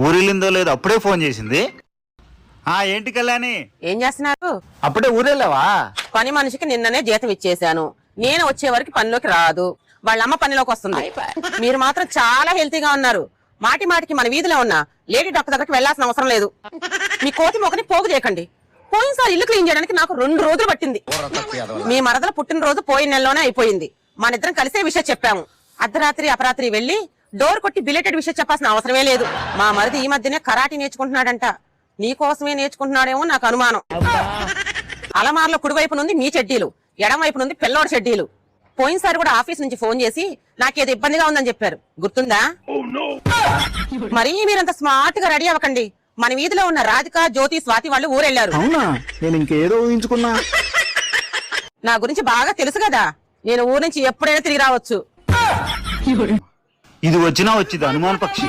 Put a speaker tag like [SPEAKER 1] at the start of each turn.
[SPEAKER 1] ఊరెళ్ళిందో లేదో అప్పుడే ఫోన్ చేసింది. ఏంటి కళ్యాణి,
[SPEAKER 2] ఏం చేస్తున్నారు?
[SPEAKER 1] అప్పుడే ఊరెళ్ళావా?
[SPEAKER 2] పని మనిషికి నిన్ననే జీతం ఇచ్చేసాను. నేను వచ్చే వరకు పనిలోకి రాదు, వాళ్ళ అమ్మ పనిలోకి వస్తుంది. మీరు మాత్రం చాలా హెల్తీగా ఉన్నారు. మాటి మాటికి మన వీధిలో ఉన్న లేడీ డాక్టర్ దగ్గరికి వెళ్లాల్సిన అవసరం లేదు. మీ కోతి మొక్కని పోగు చేయకండి. పోయినసారి ఇల్లు క్లీన్ చేయడానికి నాకు 2 రోజులు పట్టింది. మీ మరదల పుట్టినరోజు పోయిన నెలలోనే అయిపోయింది. మన ఇద్దరం కలిసే విషయం చెప్పాము. అర్ధరాత్రి అపరాత్రి వెళ్లి డోర్ కొట్టి బిలేటెడ్ విషయం చెప్పాల్సిన అవసరమే లేదు. మా మరిది ఈ మధ్యనే కరాటీ నేర్చుకుంటున్నాడంట. నీకోసమే నేర్చుకుంటున్నాడేమో నాకు అనుమానం. అలమార్లో కుడివైపు నుండి మీ చెడ్డీలు, ఎడం వైపు నుండి పిల్లోడు చెడ్డీలు. పోయినసారి కూడా ఆఫీస్ నుంచి ఫోన్ చేసి నాకేదో ఇబ్బందిగా ఉందని చెప్పారు, గుర్తుందా? మరీ మీరంత స్మార్ట్ గా రెడీ అవ్వకండి. మన వీధిలో ఉన్న రాధిక, జ్యోతి, స్వాతి వాళ్ళు ఊరెళ్లారు.
[SPEAKER 1] నేను ఇంకేదో ఊహించుకున్నా.
[SPEAKER 2] నా గురించి బాగా తెలుసు కదా, నేను ఊరు నుంచి ఎప్పుడైనా తిరిగి రావచ్చు.
[SPEAKER 1] ఇది వచ్చినా వచ్చింది అనుమాన పక్షి.